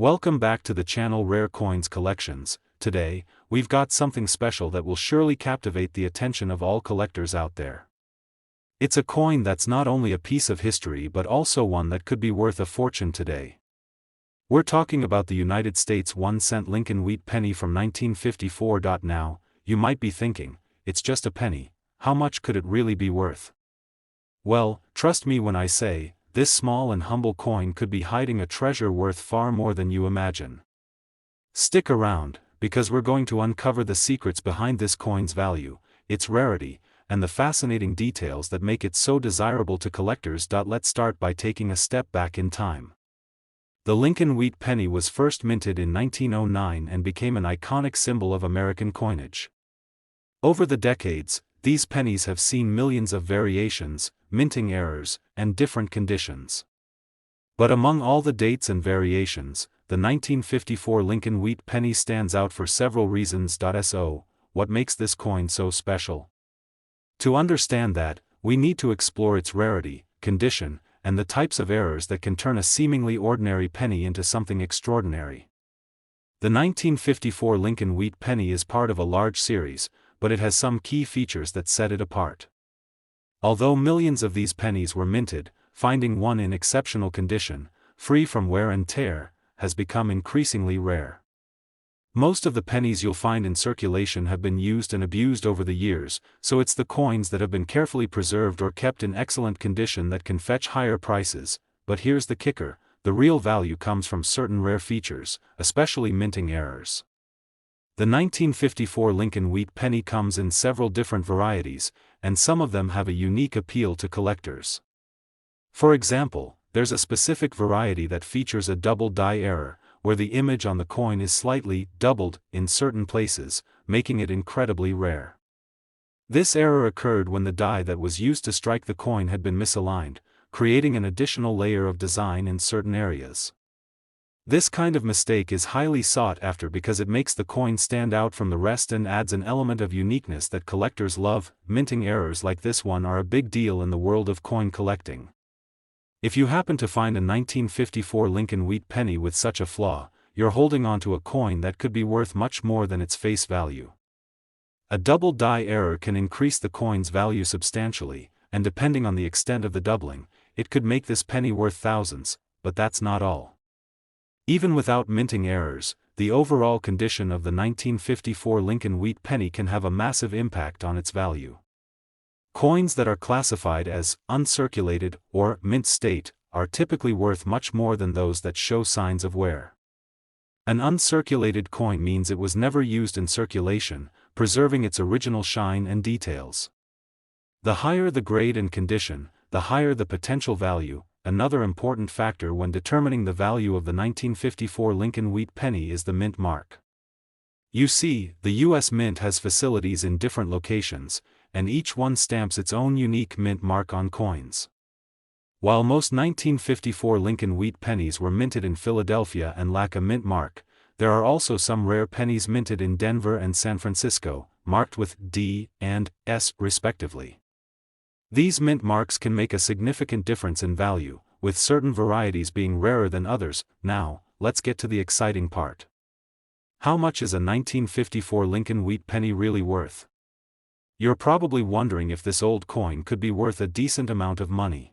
Welcome back to the channel Rare Coins Collections. Today, we've got something special that will surely captivate the attention of all collectors out there. It's a coin that's not only a piece of history but also one that could be worth a fortune today. We're talking about the United States 1-cent Lincoln Wheat Penny from 1954. Now, you might be thinking, it's just a penny, how much could it really be worth? Well, trust me when I say, this small and humble coin could be hiding a treasure worth far more than you imagine. Stick around, because we're going to uncover the secrets behind this coin's value, its rarity, and the fascinating details that make it so desirable to collectors. Let's start by taking a step back in time. The Lincoln Wheat Penny was first minted in 1909 and became an iconic symbol of American coinage. Over the decades, these pennies have seen millions of variations, minting errors, and different conditions. But among all the dates and variations, the 1954 Lincoln Wheat Penny stands out for several reasons. So, what makes this coin so special? To understand that, we need to explore its rarity, condition, and the types of errors that can turn a seemingly ordinary penny into something extraordinary. The 1954 Lincoln Wheat Penny is part of a large series, but it has some key features that set it apart. Although millions of these pennies were minted, finding one in exceptional condition, free from wear and tear, has become increasingly rare. Most of the pennies you'll find in circulation have been used and abused over the years, so it's the coins that have been carefully preserved or kept in excellent condition that can fetch higher prices. But here's the kicker, the real value comes from certain rare features, especially minting errors. The 1954 Lincoln Wheat Penny comes in several different varieties, and some of them have a unique appeal to collectors. For example, there's a specific variety that features a double die error, where the image on the coin is slightly doubled in certain places, making it incredibly rare. This error occurred when the die that was used to strike the coin had been misaligned, creating an additional layer of design in certain areas. This kind of mistake is highly sought after because it makes the coin stand out from the rest and adds an element of uniqueness that collectors love. Minting errors like this one are a big deal in the world of coin collecting. If you happen to find a 1954 Lincoln Wheat Penny with such a flaw, you're holding onto a coin that could be worth much more than its face value. A double die error can increase the coin's value substantially, and depending on the extent of the doubling, it could make this penny worth thousands, but that's not all. Even without minting errors, the overall condition of the 1954 Lincoln Wheat Penny can have a massive impact on its value. Coins that are classified as uncirculated or mint state are typically worth much more than those that show signs of wear. An uncirculated coin means it was never used in circulation, preserving its original shine and details. The higher the grade and condition, the higher the potential value. Another important factor when determining the value of the 1954 Lincoln Wheat Penny is the mint mark. You see, the U.S. Mint has facilities in different locations, and each one stamps its own unique mint mark on coins. While most 1954 Lincoln Wheat Pennies were minted in Philadelphia and lack a mint mark, there are also some rare pennies minted in Denver and San Francisco, marked with D and S respectively. These mint marks can make a significant difference in value, with certain varieties being rarer than others. Now, let's get to the exciting part. How much is a 1954 Lincoln Wheat Penny really worth? You're probably wondering if this old coin could be worth a decent amount of money.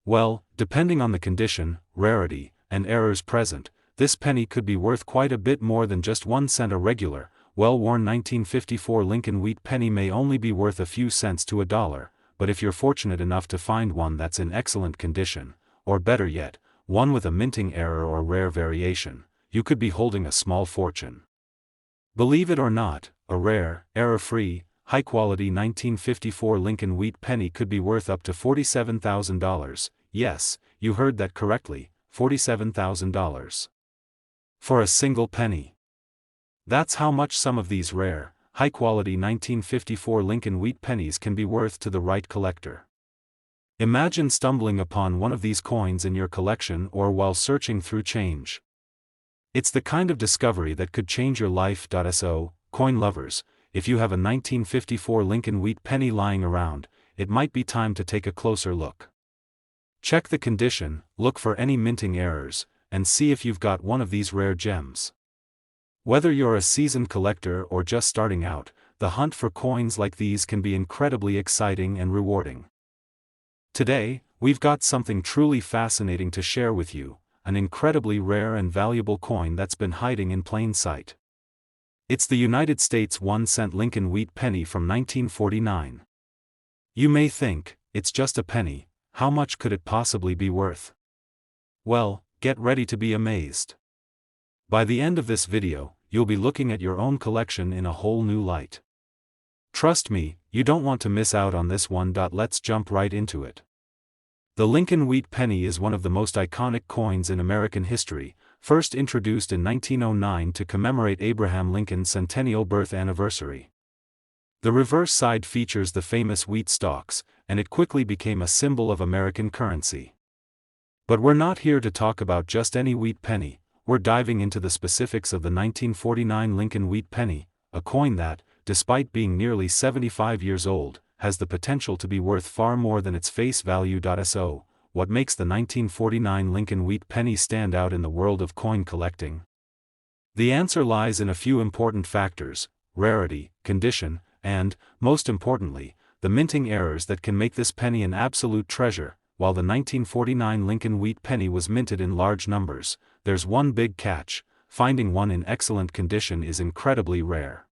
Well, depending on the condition, rarity, and errors present, this penny could be worth quite a bit more than just 1 cent. A regular, well-worn 1954 Lincoln Wheat Penny may only be worth a few cents to $1. But if you're fortunate enough to find one that's in excellent condition, or better yet, one with a minting error or rare variation, you could be holding a small fortune. Believe it or not, a rare, error-free, high-quality 1954 Lincoln Wheat Penny could be worth up to $47,000, yes, you heard that correctly, $47,000. For a single penny. That's how much some of these rare, high-quality 1954 Lincoln Wheat Pennies can be worth to the right collector. Imagine stumbling upon one of these coins in your collection or while searching through change. It's the kind of discovery that could change your life. So, coin lovers, if you have a 1954 Lincoln Wheat Penny lying around, it might be time to take a closer look. Check the condition, look for any minting errors, and see if you've got one of these rare gems. Whether you're a seasoned collector or just starting out, the hunt for coins like these can be incredibly exciting and rewarding. Today, we've got something truly fascinating to share with you, an incredibly rare and valuable coin that's been hiding in plain sight. It's the United States 1-cent Lincoln Wheat Penny from 1949. You may think, it's just a penny, how much could it possibly be worth? Well, get ready to be amazed. By the end of this video, you'll be looking at your own collection in a whole new light. Trust me, you don't want to miss out on this one. Let's jump right into it. The Lincoln Wheat Penny is one of the most iconic coins in American history, first introduced in 1909 to commemorate Abraham Lincoln's centennial birth anniversary. The reverse side features the famous wheat stalks, and it quickly became a symbol of American currency. But we're not here to talk about just any wheat penny, we're diving into the specifics of the 1949 Lincoln Wheat Penny, a coin that, despite being nearly 75 years old, has the potential to be worth far more than its face value. So, what makes the 1949 Lincoln Wheat Penny stand out in the world of coin collecting? The answer lies in a few important factors: rarity, condition, and, most importantly, the minting errors that can make this penny an absolute treasure. While the 1949 Lincoln Wheat Penny was minted in large numbers, there's one big catch: finding one in excellent condition is incredibly rare.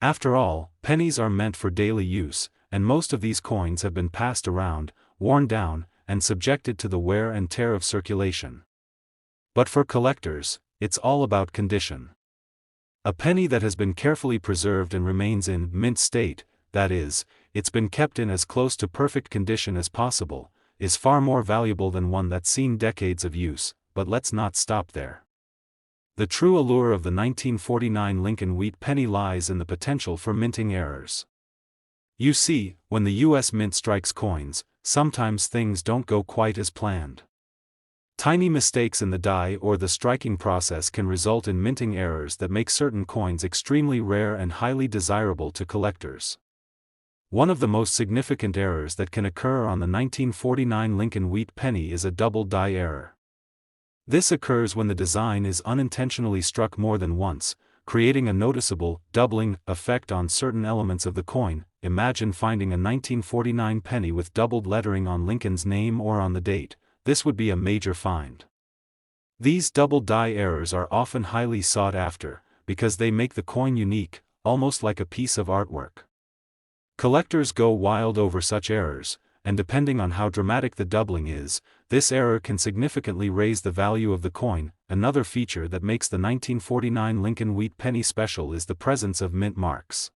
After all, pennies are meant for daily use, and most of these coins have been passed around, worn down, and subjected to the wear and tear of circulation. But for collectors, it's all about condition. A penny that has been carefully preserved and remains in mint state, that is, it's been kept in as close to perfect condition as possible, is far more valuable than one that's seen decades of use. But let's not stop there. The true allure of the 1949 Lincoln Wheat Penny lies in the potential for minting errors. You see, when the U.S. Mint strikes coins, sometimes things don't go quite as planned. Tiny mistakes in the die or the striking process can result in minting errors that make certain coins extremely rare and highly desirable to collectors. One of the most significant errors that can occur on the 1949 Lincoln Wheat Penny is a double die error. This occurs when the design is unintentionally struck more than once, creating a noticeable doubling effect on certain elements of the coin. Imagine finding a 1949 penny with doubled lettering on Lincoln's name or on the date. This would be a major find. These double die errors are often highly sought after, because they make the coin unique, almost like a piece of artwork. Collectors go wild over such errors, and depending on how dramatic the doubling is, this error can significantly raise the value of the coin. Another feature that makes the 1949 Lincoln Wheat Penny special is the presence of mint marks.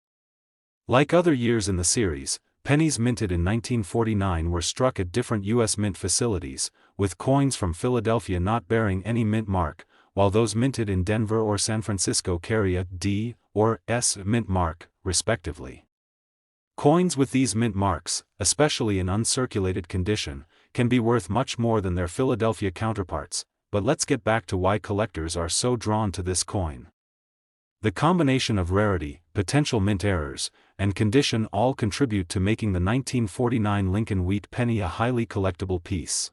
Like other years in the series, pennies minted in 1949 were struck at different U.S. mint facilities, with coins from Philadelphia not bearing any mint mark, while those minted in Denver or San Francisco carry a D or S mint mark, respectively. Coins with these mint marks, especially in uncirculated condition, can be worth much more than their Philadelphia counterparts. But let's get back to why collectors are so drawn to this coin. The combination of rarity, potential mint errors, and condition all contribute to making the 1949 Lincoln Wheat Penny a highly collectible piece.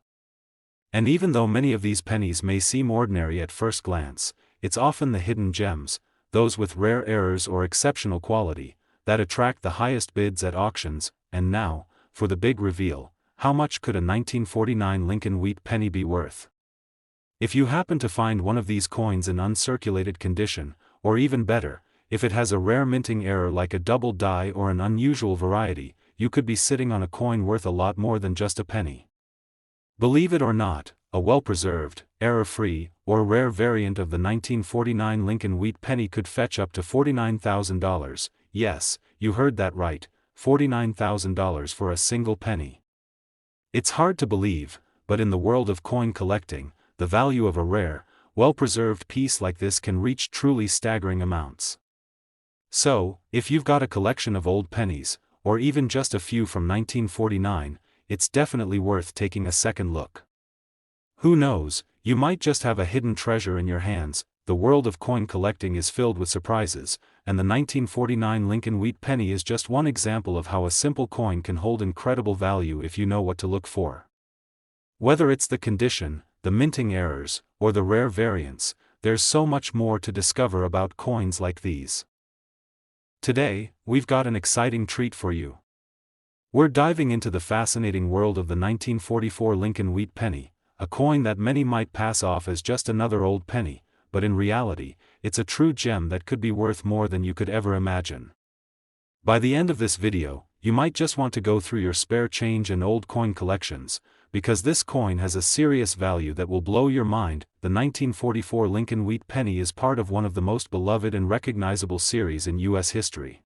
And even though many of these pennies may seem ordinary at first glance, it's often the hidden gems, those with rare errors or exceptional quality, that attract the highest bids at auctions. And now, for the big reveal: how much could a 1949 Lincoln Wheat Penny be worth? If you happen to find one of these coins in uncirculated condition, or even better, if it has a rare minting error like a double die or an unusual variety, you could be sitting on a coin worth a lot more than just a penny. Believe it or not, a well-preserved, error-free, or rare variant of the 1949 Lincoln Wheat Penny could fetch up to $49,000. Yes, you heard that right, $49,000 for a single penny. It's hard to believe, but in the world of coin collecting, the value of a rare, well-preserved piece like this can reach truly staggering amounts. So, if you've got a collection of old pennies, or even just a few from 1949, it's definitely worth taking a second look. Who knows, you might just have a hidden treasure in your hands. The world of coin collecting is filled with surprises, and the 1949 Lincoln Wheat Penny is just one example of how a simple coin can hold incredible value if you know what to look for. Whether it's the condition, the minting errors, or the rare variants, there's so much more to discover about coins like these. Today, we've got an exciting treat for you. We're diving into the fascinating world of the 1944 Lincoln Wheat Penny, a coin that many might pass off as just another old penny, but in reality, it's a true gem that could be worth more than you could ever imagine. By the end of this video, you might just want to go through your spare change and old coin collections, because this coin has a serious value that will blow your mind. The 1944 Lincoln Wheat Penny is part of one of the most beloved and recognizable series in U.S. history.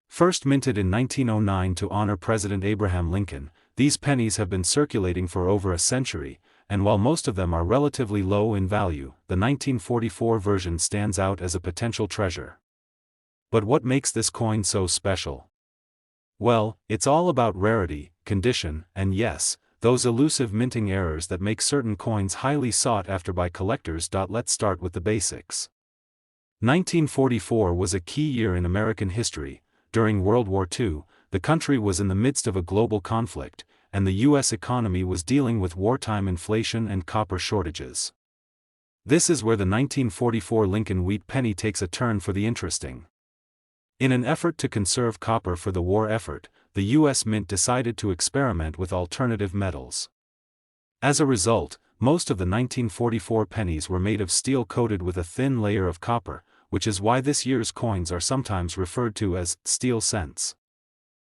First minted in 1909 to honor President Abraham Lincoln, these pennies have been circulating for over a century, and while most of them are relatively low in value, the 1944 version stands out as a potential treasure. But what makes this coin so special? Well, it's all about rarity, condition, and yes, those elusive minting errors that make certain coins highly sought after by collectors. Let's start with the basics. 1944 was a key year in American history. During World War II, the country was in the midst of a global conflict, and the U.S. economy was dealing with wartime inflation and copper shortages. This is where the 1944 Lincoln Wheat Penny takes a turn for the interesting. In an effort to conserve copper for the war effort, the U.S. Mint decided to experiment with alternative metals. As a result, most of the 1944 pennies were made of steel coated with a thin layer of copper, which is why this year's coins are sometimes referred to as steel cents.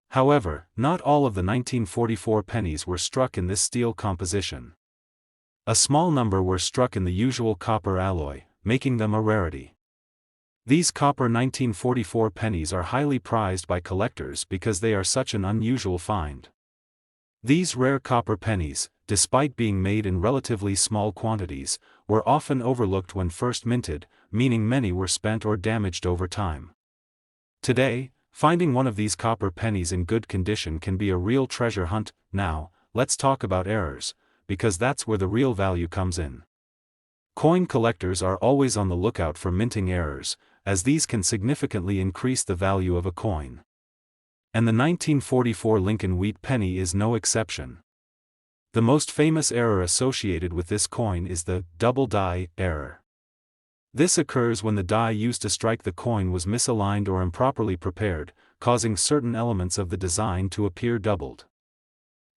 However, not all of the 1944 pennies were struck in this steel composition. A small number were struck in the usual copper alloy, making them a rarity. These copper 1944 pennies are highly prized by collectors because they are such an unusual find. These rare copper pennies, despite being made in relatively small quantities, were often overlooked when first minted, meaning many were spent or damaged over time. Today, finding one of these copper pennies in good condition can be a real treasure hunt. Now, let's talk about errors, because that's where the real value comes in. Coin collectors are always on the lookout for minting errors, as these can significantly increase the value of a coin. And the 1944 Lincoln Wheat Penny is no exception. The most famous error associated with this coin is the double die error. This occurs when the die used to strike the coin was misaligned or improperly prepared, causing certain elements of the design to appear doubled.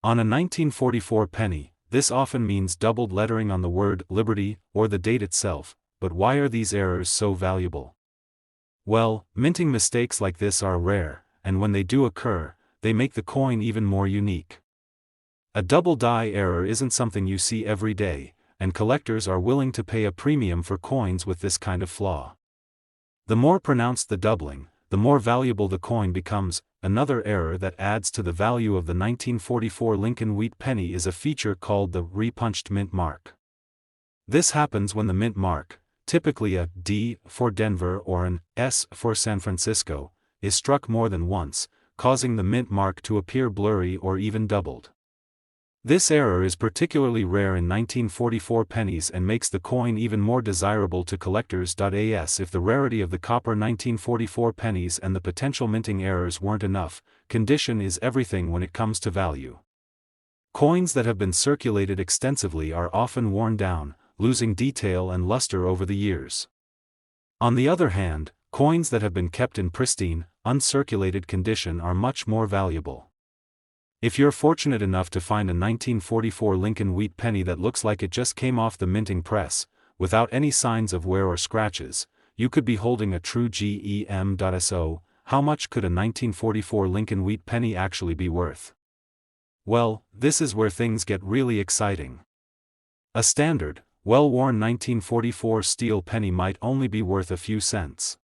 On a 1944 penny, this often means doubled lettering on the word Liberty or the date itself. But why are these errors so valuable? Well, minting mistakes like this are rare, and when they do occur, they make the coin even more unique. A double die error isn't something you see every day, and collectors are willing to pay a premium for coins with this kind of flaw. The more pronounced the doubling, the more valuable the coin becomes. Another error that adds to the value of the 1944 Lincoln Wheat Penny is a feature called the repunched mint mark. This happens when the mint mark, typically a D for Denver or an S for San Francisco, is struck more than once, causing the mint mark to appear blurry or even doubled. This error is particularly rare in 1944 pennies and makes the coin even more desirable to collectors. As if the rarity of the copper 1944 pennies and the potential minting errors weren't enough, condition is everything when it comes to value. Coins that have been circulated extensively are often worn down, losing detail and luster over the years. On the other hand, coins that have been kept in pristine, uncirculated condition are much more valuable. If you're fortunate enough to find a 1944 Lincoln Wheat Penny that looks like it just came off the minting press, without any signs of wear or scratches, you could be holding a true gem. So, how much could a 1944 Lincoln Wheat Penny actually be worth? Well, this is where things get really exciting. A standard, well-worn 1944 steel penny might only be worth a few cents.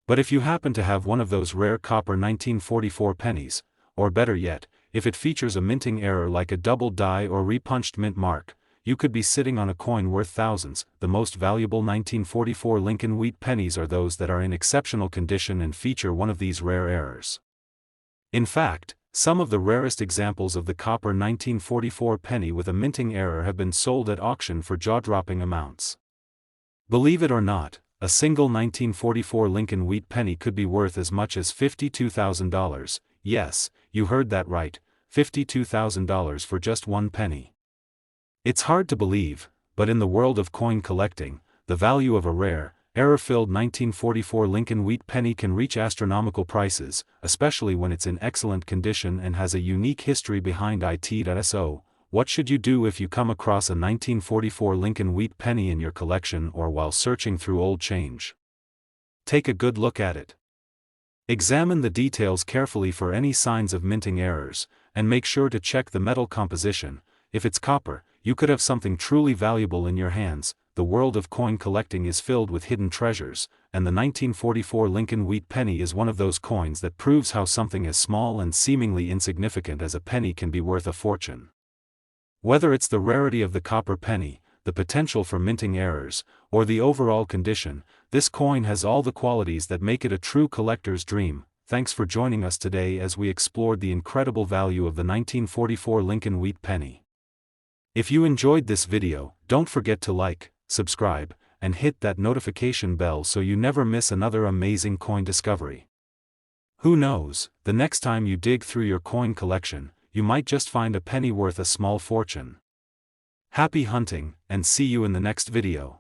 But if you happen to have one of those rare copper 1944 pennies, or better yet, if it features a minting error like a double die or repunched mint mark, you could be sitting on a coin worth thousands. The most valuable 1944 Lincoln Wheat Pennies are those that are in exceptional condition and feature one of these rare errors. In fact, some of the rarest examples of the copper 1944 penny with a minting error have been sold at auction for jaw-dropping amounts. Believe it or not, a single 1944 Lincoln Wheat Penny could be worth as much as $52,000, yes, you heard that right, $52,000 for just one penny. It's hard to believe, but in the world of coin collecting, the value of a rare, error-filled 1944 Lincoln Wheat Penny can reach astronomical prices, especially when it's in excellent condition and has a unique history behind it. So, what should you do if you come across a 1944 Lincoln Wheat Penny in your collection or while searching through old change? Take a good look at it. Examine the details carefully for any signs of minting errors, and make sure to check the metal composition. If it's copper, you could have something truly valuable in your hands. The world of coin collecting is filled with hidden treasures, and the 1944 Lincoln Wheat Penny is one of those coins that proves how something as small and seemingly insignificant as a penny can be worth a fortune. Whether it's the rarity of the copper penny, the potential for minting errors, or the overall condition, this coin has all the qualities that make it a true collector's dream. Thanks for joining us today as we explored the incredible value of the 1944 Lincoln Wheat Penny. If you enjoyed this video, don't forget to like, subscribe, and hit that notification bell so you never miss another amazing coin discovery. Who knows, the next time you dig through your coin collection, you might just find a penny worth a small fortune. Happy hunting, and see you in the next video.